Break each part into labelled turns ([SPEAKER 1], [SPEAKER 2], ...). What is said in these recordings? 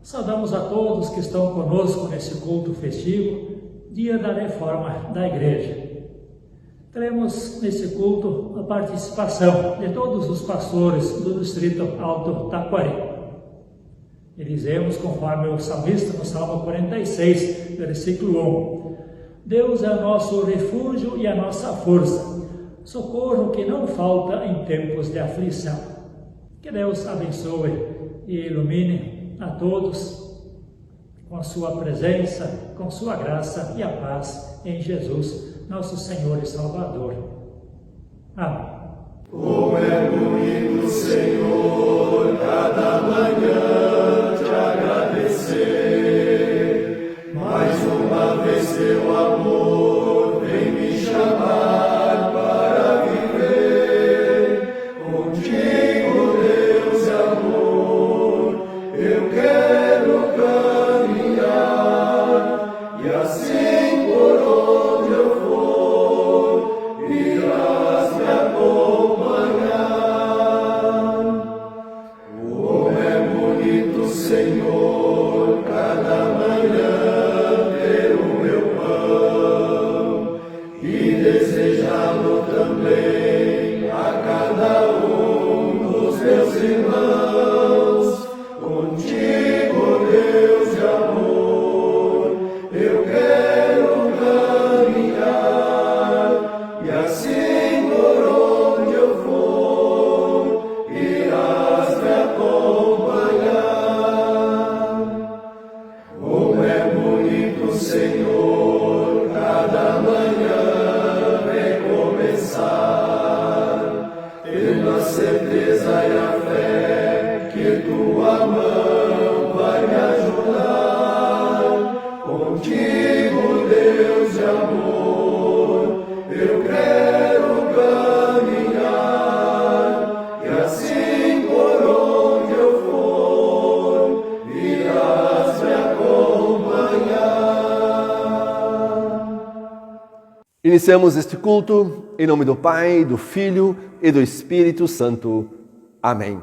[SPEAKER 1] Saudamos a todos que estão conosco nesse culto festivo, dia da reforma da Igreja. Teremos nesse culto a participação de todos os pastores do Distrito Alto Taquari. E dizemos, conforme o salmista no Salmo 46, versículo 1, Deus é o nosso refúgio e a nossa força, socorro que não falta em tempos de aflição. Que Deus abençoe e ilumine a todos com a sua presença, com sua graça e a paz em Jesus, nosso Senhor e Salvador. Amém.
[SPEAKER 2] Como é bonito, Senhor, cada manhã te agradecer. Mais uma vez teu amor vem me chamar para viver. Contigo, Deus e amor, eu quero caminhar. E assim por onde eu for, irás me acompanhar. Como é bonito, Senhor, cada manhã ter o meu pão e desejá-lo também a cada um dos meus irmãos. Contigo, Deus de amor, eu quero caminhar, e assim por onde eu for, irás me acompanhar. Como é bonito, Senhor, cada manhã recomeçar, tendo a certeza e a fé que tua mão vai me ajudar. Contigo, Deus de amor, eu quero caminhar, e assim por onde eu for, irás me acompanhar.
[SPEAKER 3] Iniciamos este culto em nome do Pai, do Filho e do Espírito Santo. Amém.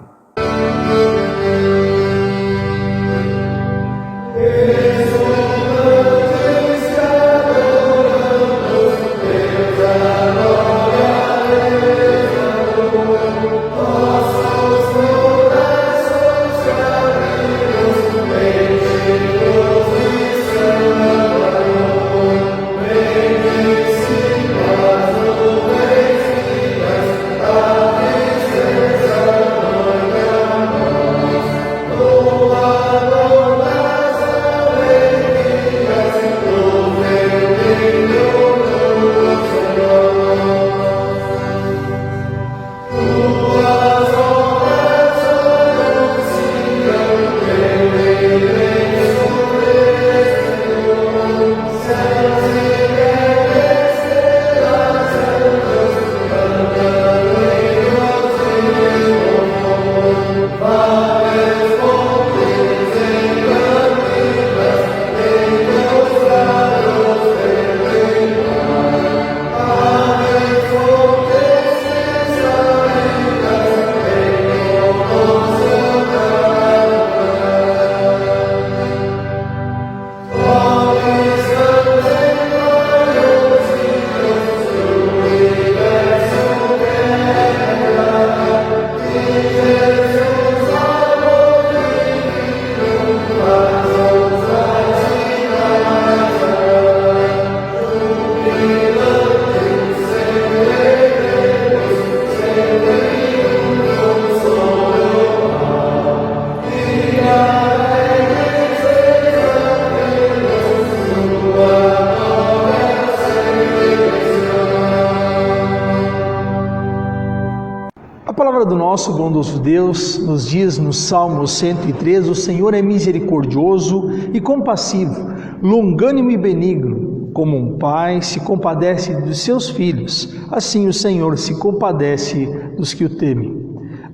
[SPEAKER 4] A palavra do nosso bondoso Deus nos diz no Salmo 103, o Senhor é misericordioso e compassivo, longânimo e benigno, como um pai se compadece dos seus filhos, assim o Senhor se compadece dos que o temem.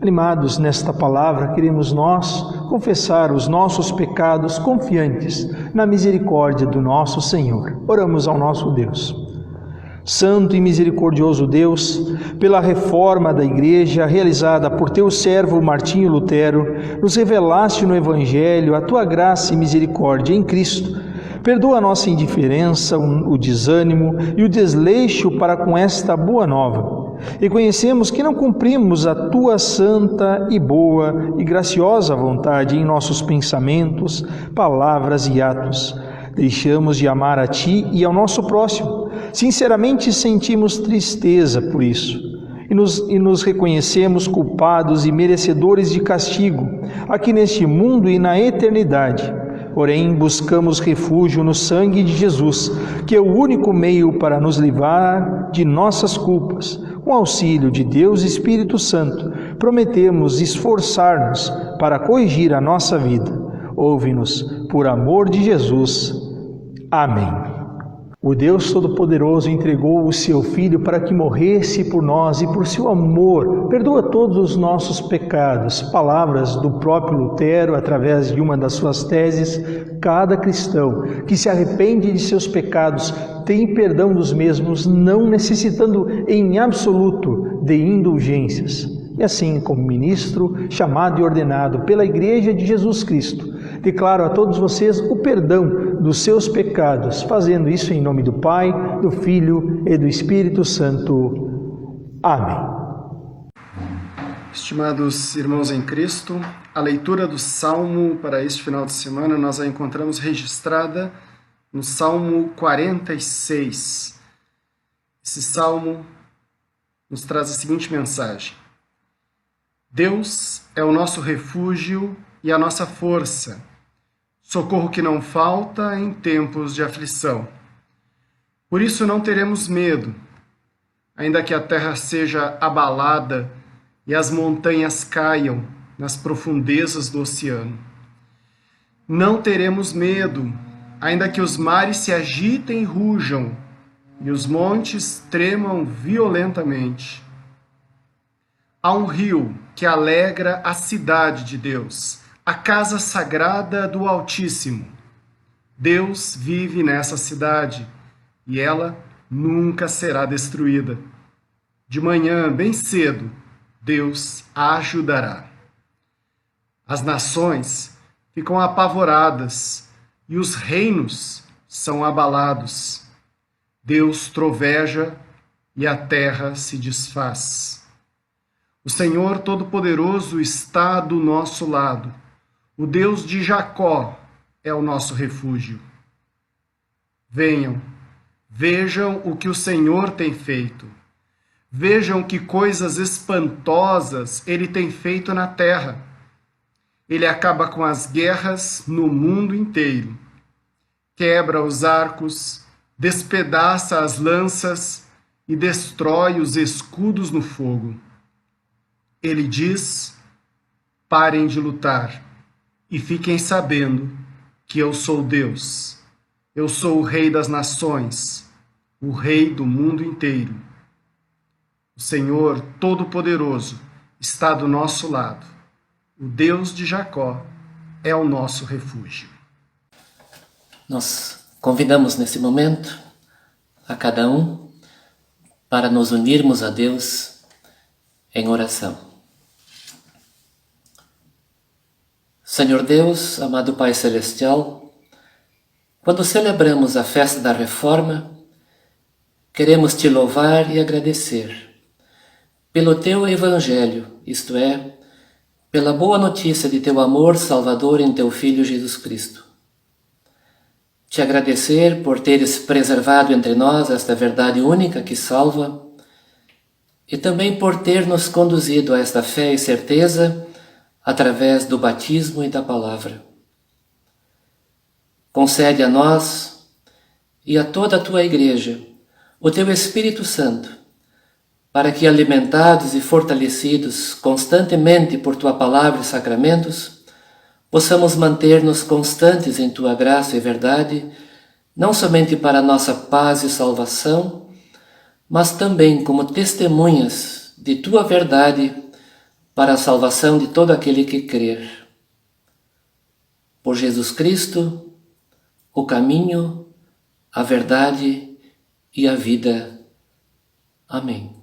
[SPEAKER 4] Animados nesta palavra, queremos nós confessar os nossos pecados confiantes na misericórdia do nosso Senhor. Oramos ao nosso Deus. Santo e misericordioso Deus, pela reforma da Igreja realizada por teu servo Martinho Lutero, nos revelaste no Evangelho a tua graça e misericórdia em Cristo. Perdoa a nossa indiferença, o desânimo e o desleixo para com esta boa nova. Reconhecemos que não cumprimos a tua santa e boa e graciosa vontade em nossos pensamentos, palavras e atos. Deixamos de amar a ti e ao nosso próximo. Sinceramente sentimos tristeza por isso e nos reconhecemos culpados e merecedores de castigo, aqui neste mundo e na eternidade. Porém, buscamos refúgio no sangue de Jesus, que é o único meio para nos livrar de nossas culpas. Com auxílio de Deus e Espírito Santo, prometemos esforçar-nos para corrigir a nossa vida. Ouve-nos, por amor de Jesus. Amém. O Deus Todo-Poderoso entregou o seu Filho para que morresse por nós e por seu amor perdoa todos os nossos pecados. Palavras do próprio Lutero, através de uma das suas teses: cada cristão que se arrepende de seus pecados tem perdão dos mesmos, não necessitando em absoluto de indulgências. E assim, como ministro, chamado e ordenado pela Igreja de Jesus Cristo, declaro a todos vocês o perdão dos seus pecados, fazendo isso em nome do Pai, do Filho e do Espírito Santo. Amém.
[SPEAKER 5] Estimados irmãos em Cristo, a leitura do Salmo para este final de semana nós a encontramos registrada no Salmo 46. Esse salmo nos traz a seguinte mensagem: Deus é o nosso refúgio e a nossa força, socorro que não falta em tempos de aflição. Por isso não teremos medo, ainda que a terra seja abalada e as montanhas caiam nas profundezas do oceano. Não teremos medo, ainda que os mares se agitem e rujam e os montes tremam violentamente. Há um rio que alegra a cidade de Deus, a casa sagrada do Altíssimo. Deus vive nessa cidade e ela nunca será destruída. De manhã, bem cedo, Deus a ajudará. As nações ficam apavoradas e os reinos são abalados. Deus troveja e a terra se desfaz. O Senhor Todo-Poderoso está do nosso lado. O Deus de Jacó é o nosso refúgio. Venham, vejam o que o Senhor tem feito. Vejam que coisas espantosas Ele tem feito na terra. Ele acaba com as guerras no mundo inteiro. Quebra os arcos, despedaça as lanças e destrói os escudos no fogo. Ele diz: parem de lutar e fiquem sabendo que eu sou Deus. Eu sou o Rei das nações, o Rei do mundo inteiro. O Senhor Todo-Poderoso está do nosso lado. O Deus de Jacó é o nosso refúgio.
[SPEAKER 6] Nós convidamos nesse momento a cada um para nos unirmos a Deus em oração. Senhor Deus, amado Pai Celestial, quando celebramos a festa da Reforma, queremos Te louvar e agradecer pelo Teu Evangelho, isto é, pela boa notícia de Teu amor salvador em Teu Filho Jesus Cristo. Te agradecer por Teres preservado entre nós esta verdade única que salva e também por ter nos conduzido a esta fé e certeza através do batismo e da palavra. Concede a nós e a toda a Tua Igreja o Teu Espírito Santo, para que, alimentados e fortalecidos constantemente por Tua palavra e sacramentos, possamos manter-nos constantes em Tua graça e verdade, não somente para a nossa paz e salvação, mas também como testemunhas de Tua verdade para a salvação de todo aquele que crer. Por Jesus Cristo, o caminho, a verdade e a vida. Amém.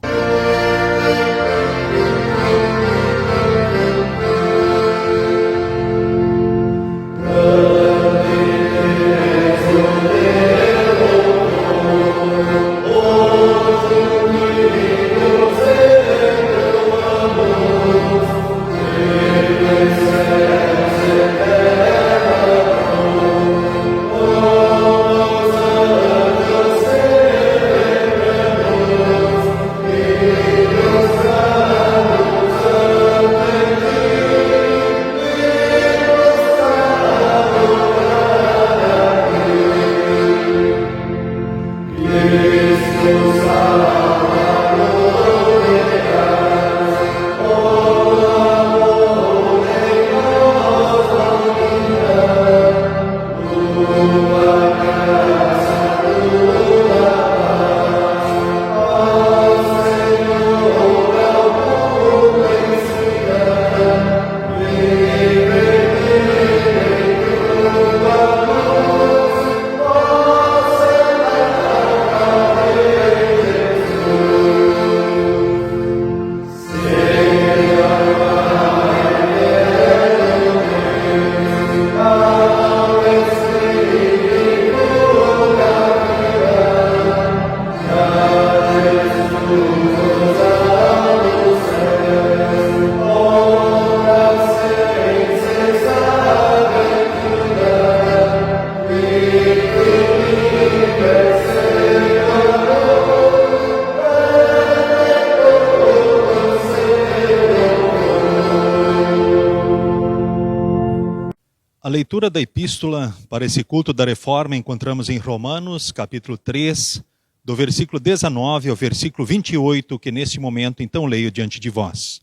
[SPEAKER 7] A leitura da epístola para esse culto da reforma encontramos em Romanos, capítulo 3, do versículo 19 ao versículo 28, que neste momento então leio diante de vós.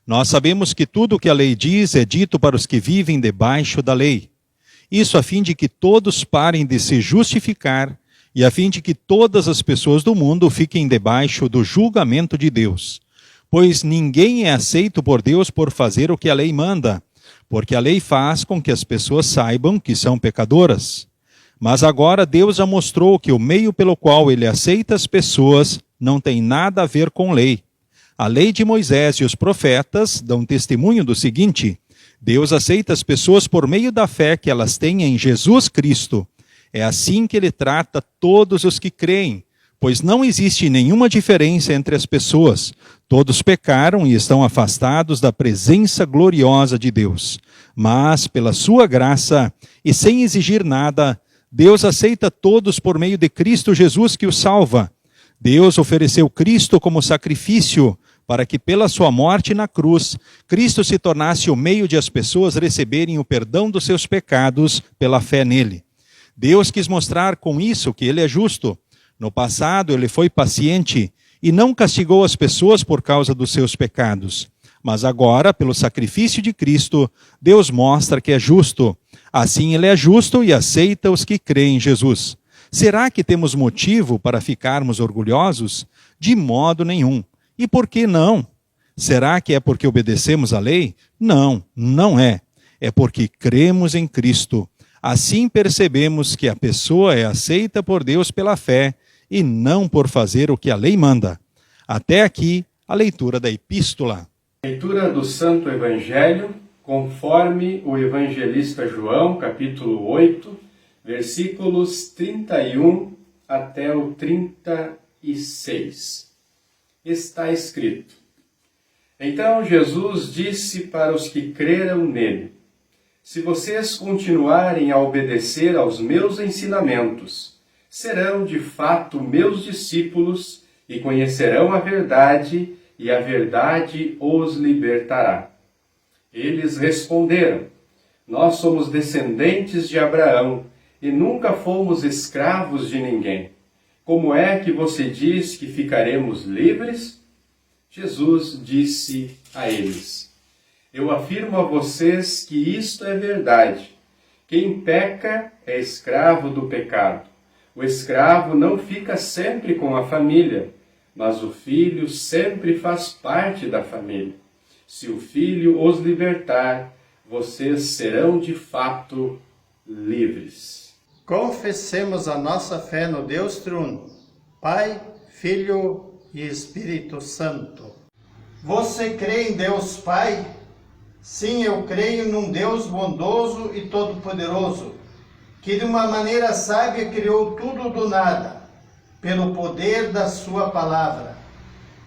[SPEAKER 7] Nós sabemos que tudo o que a lei diz é dito para os que vivem debaixo da lei. Isso a fim de que todos parem de se justificar e a fim de que todas as pessoas do mundo fiquem debaixo do julgamento de Deus. Pois ninguém é aceito por Deus por fazer o que a lei manda, porque a lei faz com que as pessoas saibam que são pecadoras. Mas agora Deus já mostrou que o meio pelo qual ele aceita as pessoas não tem nada a ver com lei. A lei de Moisés e os profetas dão testemunho do seguinte: Deus aceita as pessoas por meio da fé que elas têm em Jesus Cristo. É assim que ele trata todos os que creem, pois não existe nenhuma diferença entre as pessoas. Todos pecaram e estão afastados da presença gloriosa de Deus. Mas, pela sua graça, e sem exigir nada, Deus aceita todos por meio de Cristo Jesus que os salva. Deus ofereceu Cristo como sacrifício, para que pela sua morte na cruz, Cristo se tornasse o meio de as pessoas receberem o perdão dos seus pecados pela fé nele. Deus quis mostrar com isso que ele é justo. No passado, ele foi paciente e não castigou as pessoas por causa dos seus pecados. Mas agora, pelo sacrifício de Cristo, Deus mostra que é justo. Assim, ele é justo e aceita os que creem em Jesus. Será que temos motivo para ficarmos orgulhosos? De modo nenhum. E por que não? Será que é porque obedecemos a lei? Não, não é. É porque cremos em Cristo. Assim percebemos que a pessoa é aceita por Deus pela fé e não por fazer o que a lei manda. Até aqui, a leitura da epístola.
[SPEAKER 5] Leitura do Santo Evangelho, conforme o evangelista João, capítulo 8, versículos 31 até o 36. Está escrito: Então Jesus disse para os que creram nele: Se vocês continuarem a obedecer aos meus ensinamentos, serão de fato meus discípulos e conhecerão a verdade, e a verdade os libertará. Eles responderam: Nós somos descendentes de Abraão e nunca fomos escravos de ninguém. Como é que você diz que ficaremos livres? Jesus disse a eles: Eu afirmo a vocês que isto é verdade. Quem peca é escravo do pecado. O escravo não fica sempre com a família, mas o filho sempre faz parte da família. Se o filho os libertar, vocês serão de fato livres.
[SPEAKER 8] Confessemos a nossa fé no Deus Triuno, Pai, Filho e Espírito Santo. Você crê em Deus Pai? Sim, eu creio num Deus bondoso e todo-poderoso, que de uma maneira sábia criou tudo do nada, pelo poder da sua palavra,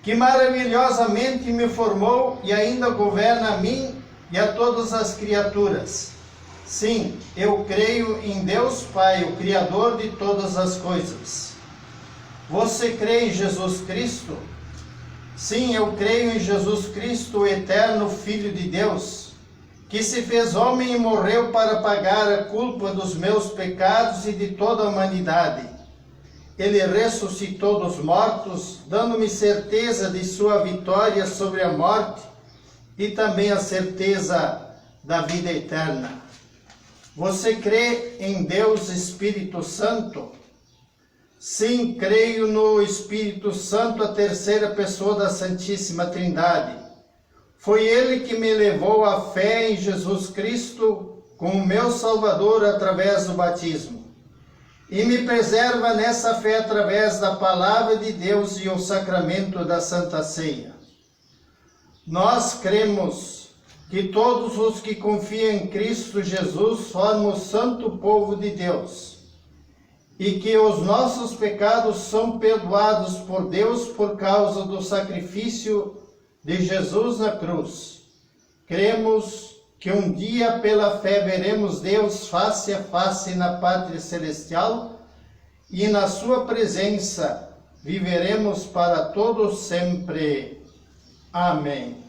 [SPEAKER 8] que maravilhosamente me formou e ainda governa a mim e a todas as criaturas. Sim, eu creio em Deus Pai, o Criador de todas as coisas. Você crê em Jesus Cristo? Sim, eu creio em Jesus Cristo, o eterno Filho de Deus, que se fez homem e morreu para pagar a culpa dos meus pecados e de toda a humanidade. Ele ressuscitou dos mortos, dando-me certeza de sua vitória sobre a morte e também a certeza da vida eterna. Você crê em Deus Espírito Santo? Sim, creio no Espírito Santo, a terceira pessoa da Santíssima Trindade. Foi Ele que me levou à fé em Jesus Cristo como meu Salvador através do batismo. E me preserva nessa fé através da Palavra de Deus e o sacramento da Santa Ceia. Nós cremos que todos os que confiam em Cristo Jesus formam o santo povo de Deus, e que os nossos pecados são perdoados por Deus por causa do sacrifício de Jesus na cruz. Cremos que um dia pela fé veremos Deus face a face na pátria celestial e na sua presença viveremos para todos sempre. Amém.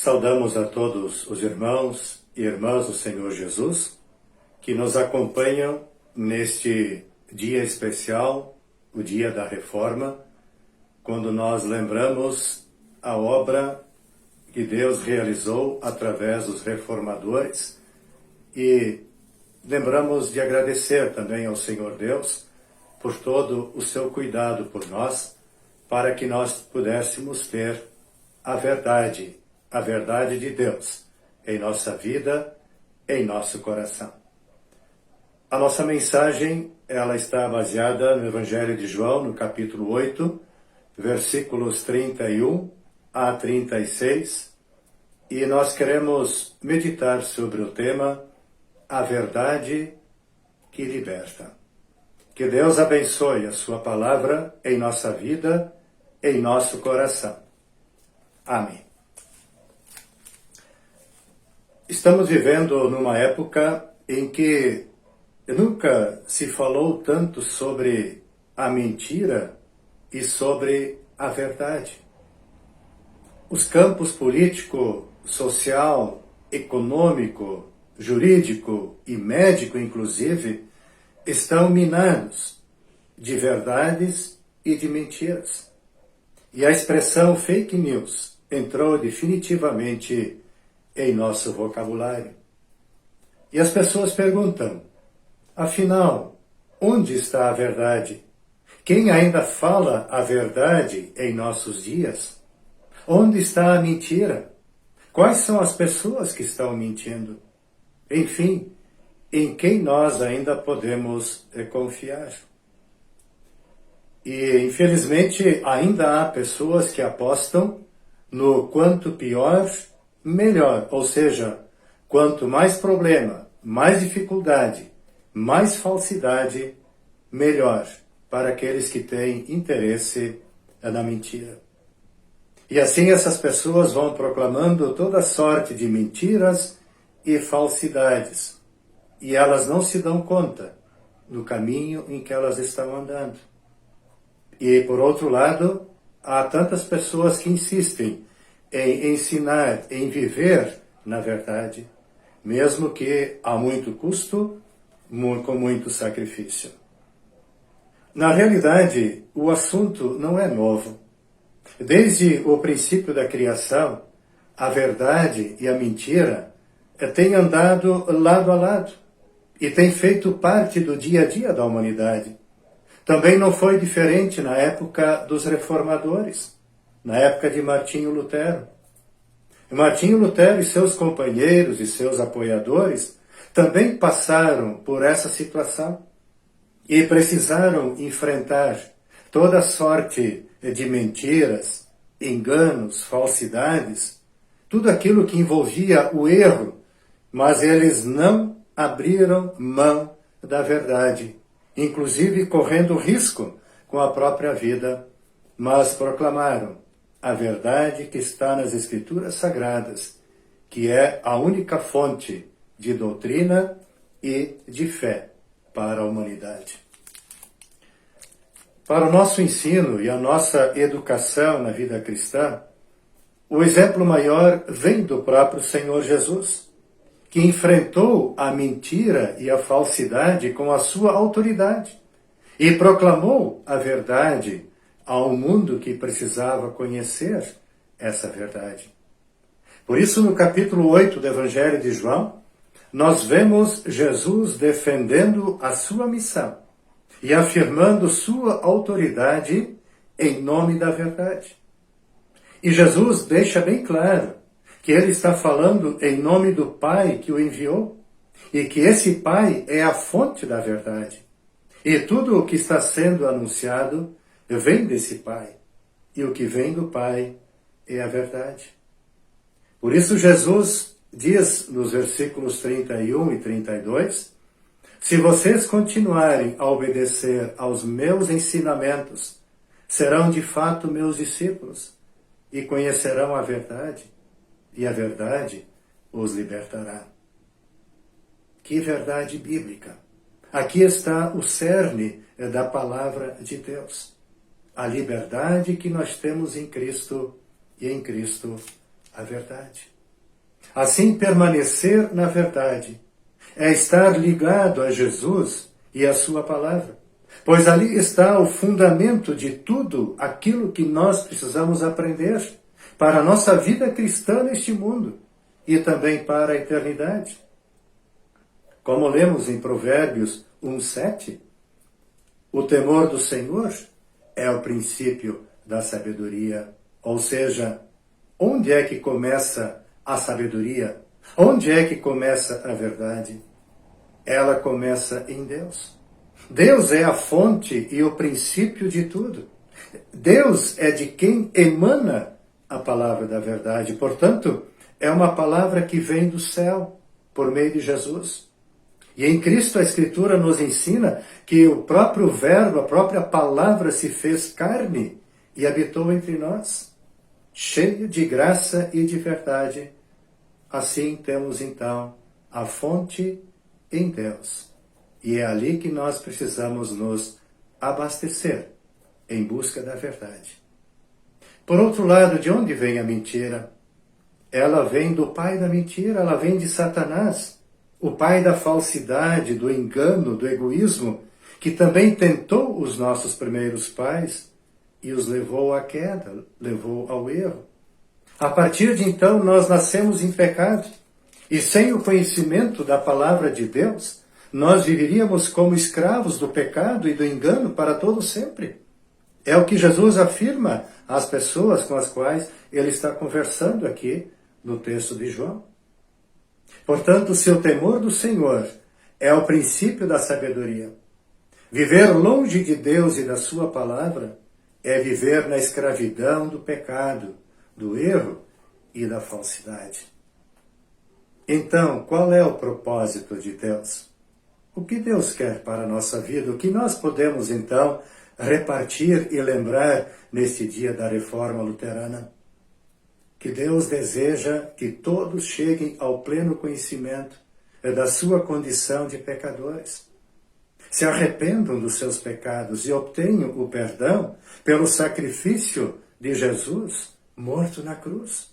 [SPEAKER 9] Saudamos a todos os irmãos e irmãs do Senhor Jesus que nos acompanham neste dia especial, o dia da Reforma, quando nós lembramos a obra que Deus realizou através dos reformadores e lembramos de agradecer também ao Senhor Deus por todo o seu cuidado por nós, para que nós pudéssemos ter a verdade de Deus em nossa vida, em nosso coração. A nossa mensagem, ela está baseada no Evangelho de João, no capítulo 8, versículos 31 a 36, e nós queremos meditar sobre o tema A Verdade que Liberta. Que Deus abençoe a sua palavra em nossa vida, em nosso coração. Amém. Estamos vivendo numa época em que nunca se falou tanto sobre a mentira e sobre a verdade. Os campos político, social, econômico, jurídico e médico, inclusive, estão minados de verdades e de mentiras. E a expressão fake news entrou definitivamente em nosso vocabulário. E as pessoas perguntam, afinal, onde está a verdade? Quem ainda fala a verdade em nossos dias? Onde está a mentira? Quais são as pessoas que estão mentindo? Enfim, em quem nós ainda podemos confiar? E, infelizmente, ainda há pessoas que apostam no quanto pior, melhor. Ou seja, quanto mais problema, mais dificuldade, mais falsidade, melhor para aqueles que têm interesse na mentira. E assim essas pessoas vão proclamando toda sorte de mentiras e falsidades. E elas não se dão conta do caminho em que elas estão andando. E, por outro lado, há tantas pessoas que insistem em ensinar, em viver na verdade, mesmo que a muito custo, com muito sacrifício. Na realidade, o assunto não é novo. Desde o princípio da criação, a verdade e a mentira têm andado lado a lado e têm feito parte do dia a dia da humanidade. Também não foi diferente na época dos reformadores, na época de Martinho Lutero. Martinho Lutero e seus companheiros e seus apoiadores também passaram por essa situação e precisaram enfrentar toda sorte de mentiras, enganos, falsidades, tudo aquilo que envolvia o erro, mas eles não abriram mão da verdade, inclusive correndo risco com a própria vida, mas proclamaram a verdade que está nas Escrituras Sagradas, que é a única fonte de doutrina e de fé para a humanidade. Para o nosso ensino e a nossa educação na vida cristã, o exemplo maior vem do próprio Senhor Jesus, que enfrentou a mentira e a falsidade com a sua autoridade e proclamou a verdade ao mundo que precisava conhecer essa verdade. Por isso, no capítulo 8 do Evangelho de João, nós vemos Jesus defendendo a sua missão e afirmando sua autoridade em nome da verdade. E Jesus deixa bem claro que ele está falando em nome do Pai que o enviou e que esse Pai é a fonte da verdade. E tudo o que está sendo anunciado vem desse Pai. E o que vem do Pai é a verdade. Por isso Jesus diz nos versículos 31 e 32, se vocês continuarem a obedecer aos meus ensinamentos, serão de fato meus discípulos e conhecerão a verdade, e a verdade os libertará. Que verdade bíblica! Aqui está o cerne da palavra de Deus. A liberdade que nós temos em Cristo e em Cristo a verdade. Assim, permanecer na verdade é estar ligado a Jesus e a sua palavra, pois ali está o fundamento de tudo aquilo que nós precisamos aprender para a nossa vida cristã neste mundo e também para a eternidade. Como lemos em Provérbios 1:7, o temor do Senhor é o princípio da sabedoria. Ou seja, onde é que começa a sabedoria? Onde é que começa a verdade? Ela começa em Deus. Deus é a fonte e o princípio de tudo. Deus é de quem emana a palavra da verdade. Portanto, é uma palavra que vem do céu, por meio de Jesus. E em Cristo a Escritura nos ensina que o próprio Verbo, a própria palavra se fez carne e habitou entre nós, cheio de graça e de verdade. Assim temos então a fonte em Deus. E é ali que nós precisamos nos abastecer em busca da verdade. Por outro lado, de onde vem a mentira? Ela vem do pai da mentira, ela vem de Satanás, o pai da falsidade, do engano, do egoísmo, que também tentou os nossos primeiros pais e os levou à queda, levou ao erro. A partir de então, nós nascemos em pecado. E sem o conhecimento da palavra de Deus, nós viveríamos como escravos do pecado e do engano para todo sempre. É o que Jesus afirma às pessoas com as quais ele está conversando aqui no texto de João. Portanto, se o temor do Senhor é o princípio da sabedoria, viver longe de Deus e da sua palavra é viver na escravidão do pecado, do erro e da falsidade. Então, qual é o propósito de Deus? O que Deus quer para a nossa vida? O que nós podemos, então, repartir e lembrar neste dia da Reforma Luterana? Que Deus deseja que todos cheguem ao pleno conhecimento da sua condição de pecadores. Se arrependam dos seus pecados e obtenham o perdão pelo sacrifício de Jesus, morto na cruz.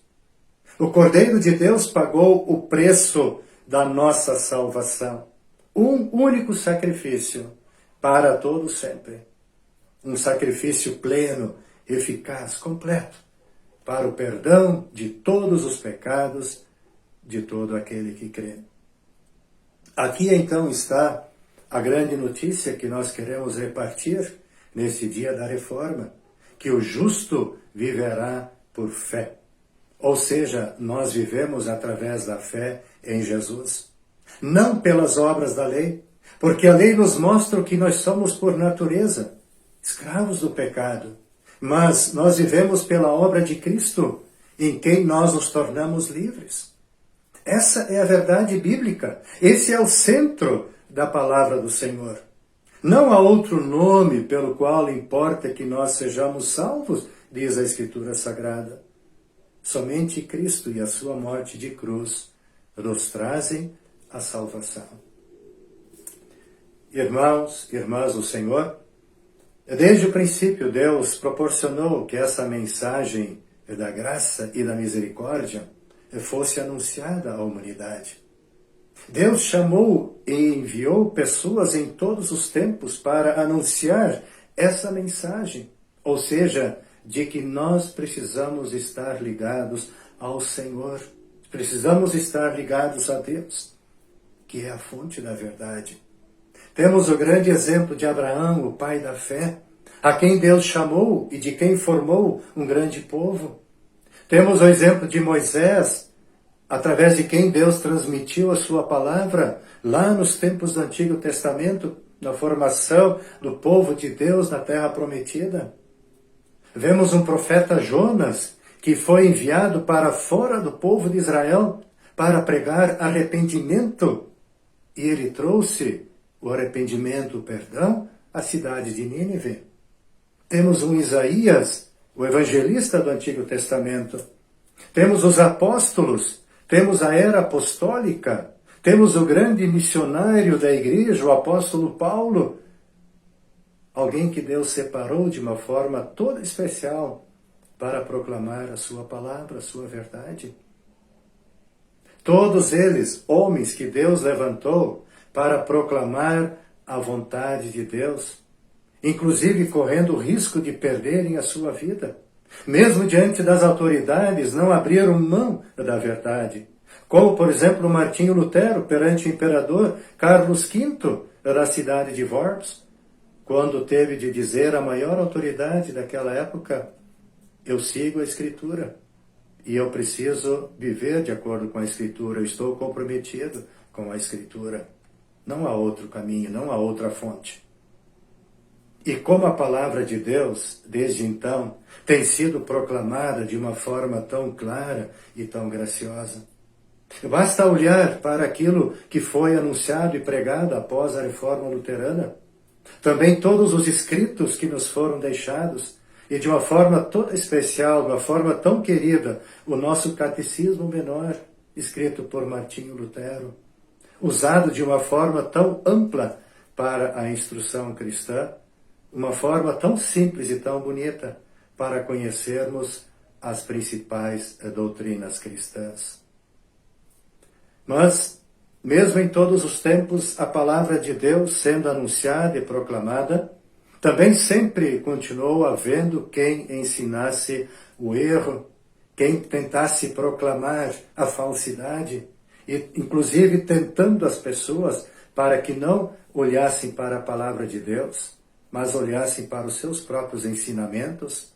[SPEAKER 9] O Cordeiro de Deus pagou o preço da nossa salvação. Um único sacrifício para todo sempre. Um sacrifício pleno, eficaz, completo, para o perdão de todos os pecados de todo aquele que crê. Aqui então está a grande notícia que nós queremos repartir nesse dia da Reforma, que o justo viverá por fé. Ou seja, nós vivemos através da fé em Jesus. Não pelas obras da lei, porque a lei nos mostra o que nós somos por natureza, escravos do pecado. Mas nós vivemos pela obra de Cristo, em quem nós nos tornamos livres. Essa é a verdade bíblica. Esse é o centro da palavra do Senhor. Não há outro nome pelo qual importa que nós sejamos salvos, diz a Escritura Sagrada. Somente Cristo e a sua morte de cruz nos trazem a salvação. Irmãos, irmãs do Senhor, desde o princípio Deus proporcionou que essa mensagem da graça e da misericórdia fosse anunciada à humanidade. Deus chamou e enviou pessoas em todos os tempos para anunciar essa mensagem, ou seja, de que nós precisamos estar ligados ao Senhor, precisamos estar ligados a Deus, que é a fonte da verdade. Temos o grande exemplo de Abraão, o pai da fé, a quem Deus chamou e de quem formou um grande povo. Temos o exemplo de Moisés, através de quem Deus transmitiu a sua palavra lá nos tempos do Antigo Testamento, na formação do povo de Deus na Terra Prometida. Vemos um profeta Jonas, que foi enviado para fora do povo de Israel para pregar arrependimento. E ele trouxe o arrependimento, o perdão, à cidade de Nínive. Temos um Isaías, o evangelista do Antigo Testamento. Temos os apóstolos, temos a era apostólica, temos o grande missionário da igreja, o apóstolo Paulo, alguém que Deus separou de uma forma toda especial para proclamar a sua palavra, a sua verdade. Todos eles, homens que Deus levantou para proclamar a vontade de Deus, inclusive correndo o risco de perderem a sua vida, Mesmo diante das autoridades, não abriram mão da verdade. Como, por exemplo, Martinho Lutero perante o imperador Carlos V da cidade de Worms, quando teve de dizer à maior autoridade daquela época: eu sigo a Escritura e eu preciso viver de acordo com a Escritura, eu estou comprometido com a Escritura. Não há outro caminho, não há outra fonte. E como a palavra de Deus, desde então, tem sido proclamada de uma forma tão clara e tão graciosa. Basta olhar para aquilo que foi anunciado e pregado após a Reforma Luterana. Também todos os escritos que nos foram deixados, e de uma forma toda especial, de uma forma tão querida, o nosso Catecismo Menor, escrito por Martinho Lutero, usado de uma forma tão ampla para a instrução cristã, uma forma tão simples e tão bonita para conhecermos as principais doutrinas cristãs. Mas, mesmo em todos os tempos, a palavra de Deus sendo anunciada e proclamada, também sempre continuou havendo quem ensinasse o erro, quem tentasse proclamar a falsidade, e inclusive tentando as pessoas para que não olhassem para a palavra de Deus, mas olhassem para os seus próprios ensinamentos.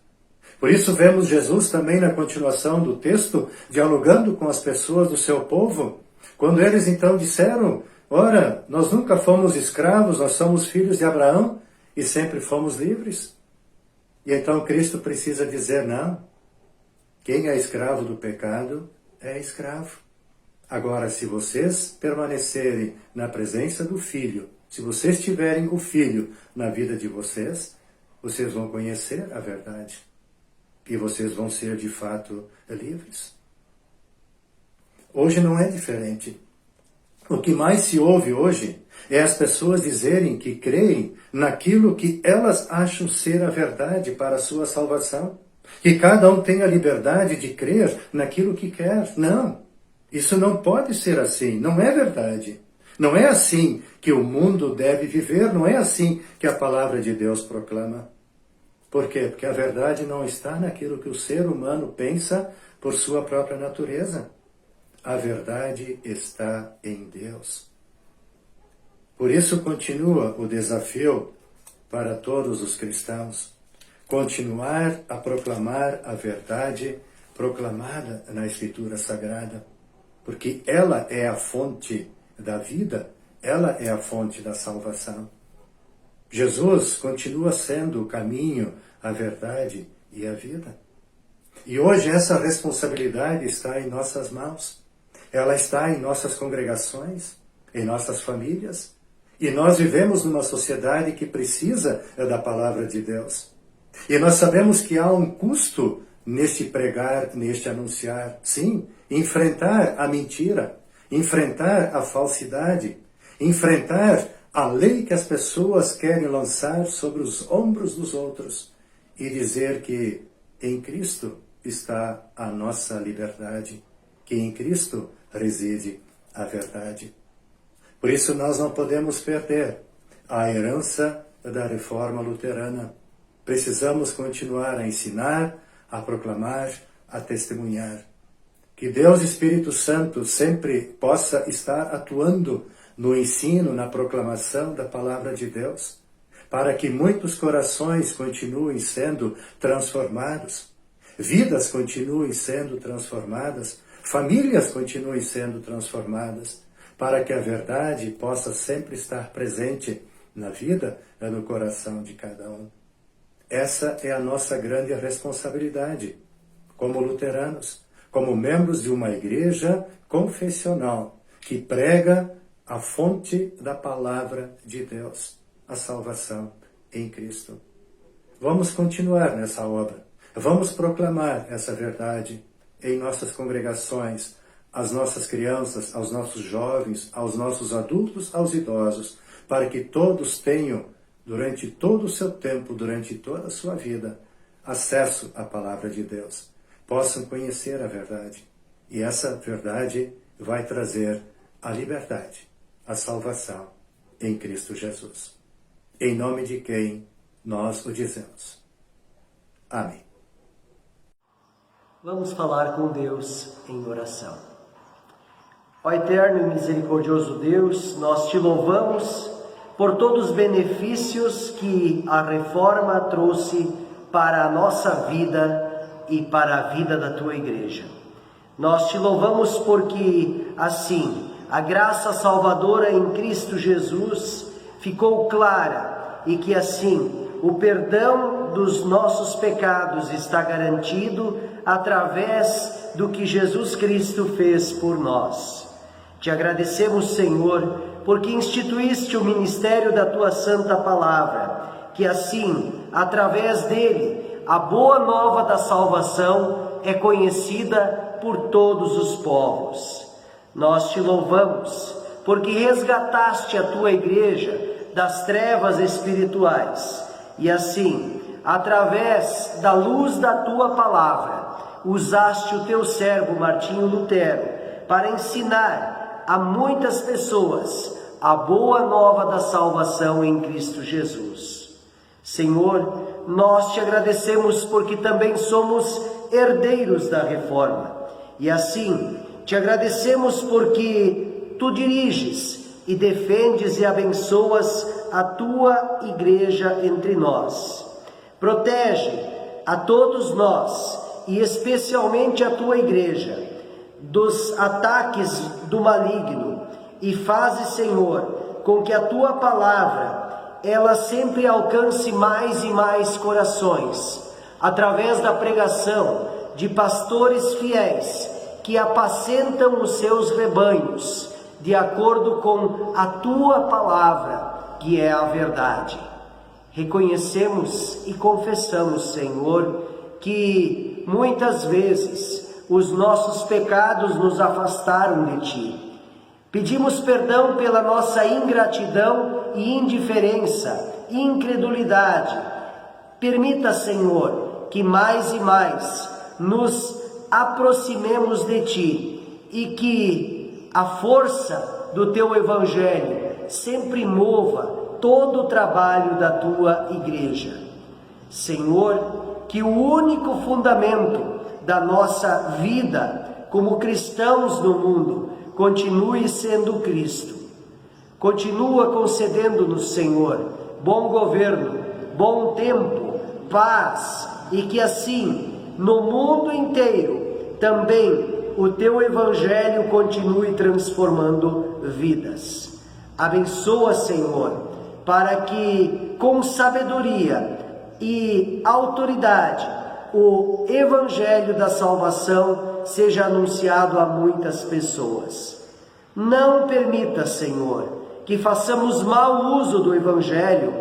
[SPEAKER 9] Por isso vemos Jesus também na continuação do texto, dialogando com as pessoas do seu povo, quando eles então disseram: ora, nós nunca fomos escravos, nós somos filhos de Abraão e sempre fomos livres. E então Cristo precisa dizer: não, quem é escravo do pecado é escravo. Agora, se vocês permanecerem na presença do Filho, se vocês tiverem o Filho na vida de vocês, vocês vão conhecer a verdade. E vocês vão ser, de fato, livres. Hoje não é diferente. O que mais se ouve hoje é as pessoas dizerem que creem naquilo que elas acham ser a verdade para a sua salvação. Que cada um tem a liberdade de crer naquilo que quer. Não, isso não pode ser assim, não é verdade. Não é assim que o mundo deve viver, não é assim que a palavra de Deus proclama. Por quê? Porque a verdade não está naquilo que o ser humano pensa por sua própria natureza. A verdade está em Deus. Por isso continua o desafio para todos os cristãos, continuar a proclamar a verdade proclamada na Escritura Sagrada, porque ela é a fonte da vida, ela é a fonte da salvação. Jesus continua sendo o caminho, a verdade e a vida. E hoje essa responsabilidade está em nossas mãos. Ela está em nossas congregações, em nossas famílias. E nós vivemos numa sociedade que precisa da palavra de Deus. E nós sabemos que há um custo neste pregar, neste anunciar. Sim, enfrentar a mentira, enfrentar a falsidade, enfrentar a lei que as pessoas querem lançar sobre os ombros dos outros e dizer que em Cristo está a nossa liberdade, que em Cristo reside a verdade. Por isso nós não podemos perder a herança da Reforma Luterana. Precisamos continuar a ensinar, a proclamar, a testemunhar. Que Deus Espírito Santo sempre possa estar atuando no ensino, na proclamação da palavra de Deus, para que muitos corações continuem sendo transformados, vidas continuem sendo transformadas, famílias continuem sendo transformadas, para que a verdade possa sempre estar presente na vida e no coração de cada um. Essa é a nossa grande responsabilidade, como luteranos, como membros de uma igreja confessional que prega a fonte da palavra de Deus, a salvação em Cristo. Vamos continuar nessa obra, vamos proclamar essa verdade em nossas congregações, às nossas crianças, aos nossos jovens, aos nossos adultos, aos idosos, para que todos tenham, durante todo o seu tempo, durante toda a sua vida, acesso à palavra de Deus, possam conhecer a verdade. E essa verdade vai trazer a liberdade, a salvação em Cristo Jesus. Em nome de quem nós o dizemos. Amém.
[SPEAKER 10] Vamos falar com Deus em oração. Ó eterno e misericordioso Deus, nós te louvamos por todos os benefícios que a reforma trouxe para a nossa vida e para a vida da tua igreja. Nós te louvamos porque, assim, a graça salvadora em Cristo Jesus ficou clara e que, assim, o perdão dos nossos pecados está garantido através do que Jesus Cristo fez por nós. Te agradecemos, Senhor, porque instituíste o ministério da tua santa palavra, que assim, através dele, a boa nova da salvação é conhecida por todos os povos. Nós te louvamos, porque resgataste a tua igreja das trevas espirituais, e assim, através da luz da tua palavra, usaste o teu servo Martinho Lutero para ensinar a muitas pessoas a boa nova da salvação em Cristo Jesus. Senhor, nós te agradecemos porque também somos herdeiros da reforma. E assim, te agradecemos porque tu diriges e defendes e abençoas a tua igreja entre nós. Protege a todos nós e especialmente a tua igreja dos ataques do maligno, e faze, Senhor, com que a tua palavra ela sempre alcance mais e mais corações, através da pregação de pastores fiéis que apacentam os seus rebanhos de acordo com a tua palavra, que é a verdade. Reconhecemos e confessamos, Senhor, que muitas vezes os nossos pecados nos afastaram de ti. Pedimos perdão pela nossa ingratidão e indiferença, incredulidade. Permita, Senhor, que mais e mais nos aproximemos de ti e que a força do teu evangelho sempre mova todo o trabalho da tua igreja. Senhor, que o único fundamento da nossa vida como cristãos no mundo continue sendo Cristo. Continua concedendo-nos, Senhor, bom governo, bom tempo, paz, e que assim, no mundo inteiro, também o teu evangelho continue transformando vidas. Abençoa, Senhor, para que com sabedoria e autoridade o evangelho da salvação seja anunciado a muitas pessoas. Não permita, Senhor, que façamos mau uso do evangelho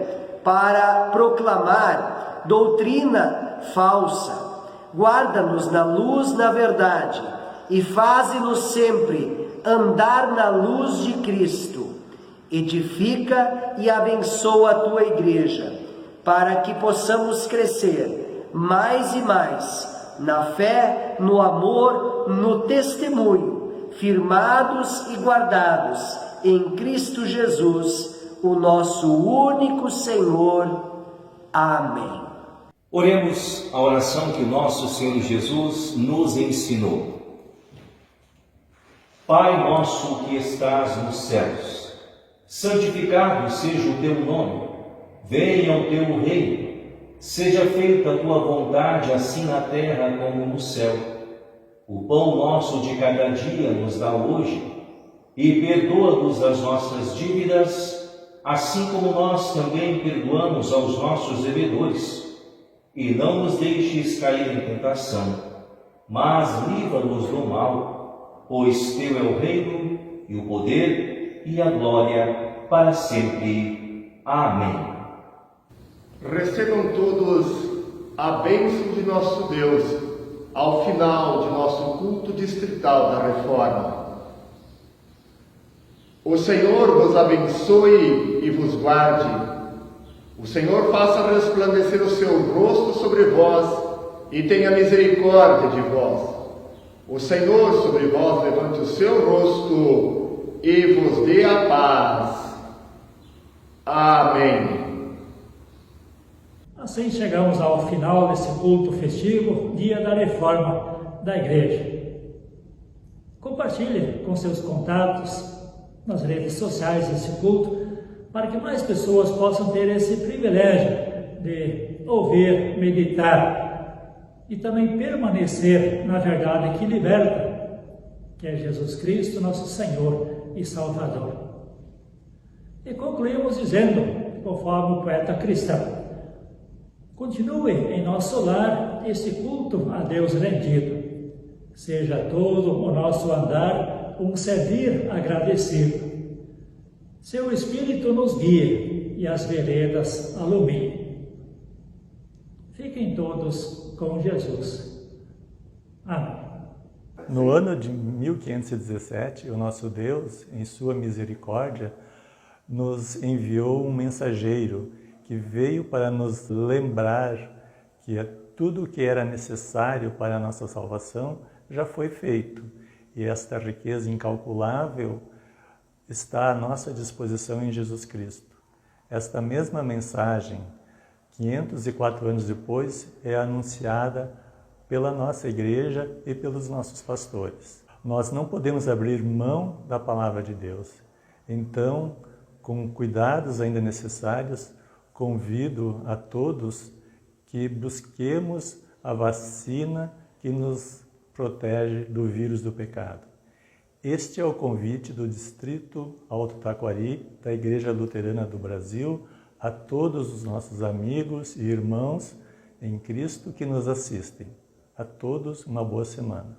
[SPEAKER 10] para proclamar doutrina falsa. Guarda-nos na luz, na verdade, e faze-nos sempre andar na luz de Cristo. Edifica e abençoa a tua igreja, para que possamos crescer mais e mais na fé, no amor, no testemunho, firmados e guardados em Cristo Jesus, o nosso único Senhor. Amém.
[SPEAKER 11] Oremos a oração que nosso Senhor Jesus nos ensinou. Pai nosso que estás nos céus, santificado seja o teu nome, venha o teu reino. Seja feita a tua vontade, assim na terra como no céu. O pão nosso de cada dia nos dá hoje, e perdoa-nos as nossas dívidas, assim como nós também perdoamos aos nossos devedores. E não nos deixes cair em tentação, mas livra-nos do mal, pois teu é o reino, e o poder, e a glória, para sempre. Amém.
[SPEAKER 2] Recebam todos a bênção de nosso Deus ao final de nosso culto distrital da Reforma. O Senhor vos abençoe e vos guarde. O Senhor faça resplandecer o seu rosto sobre vós e tenha misericórdia de vós. O Senhor sobre vós levante o seu rosto e vos dê a paz. Amém.
[SPEAKER 1] Assim chegamos ao final desse culto festivo, dia da Reforma. da igreja. Compartilhe com seus contatos nas redes sociais esse culto, para que mais pessoas possam ter esse privilégio de ouvir, meditar e também permanecer na verdade que liberta, que é Jesus Cristo, nosso Senhor e Salvador. E concluímos dizendo, conforme o poeta cristão: continue em nosso lar este culto a Deus rendido. Seja todo o nosso andar um servir agradecido. Seu Espírito nos guie e as veredas alumie. Fiquem todos com Jesus. Amém.
[SPEAKER 12] No ano de 1517, o nosso Deus, em sua misericórdia, nos enviou um mensageiro que veio para nos lembrar que tudo o que era necessário para a nossa salvação já foi feito. E esta riqueza incalculável está à nossa disposição em Jesus Cristo. Esta mesma mensagem, 504 anos depois, é anunciada pela nossa igreja e pelos nossos pastores. Nós não podemos abrir mão da palavra de Deus. Então, com cuidados ainda necessários, convido a todos que busquemos a vacina que nos protege do vírus do pecado. Este é o convite do Distrito Alto Taquari, da Igreja Luterana do Brasil, a todos os nossos amigos e irmãos em Cristo que nos assistem. A todos uma boa semana.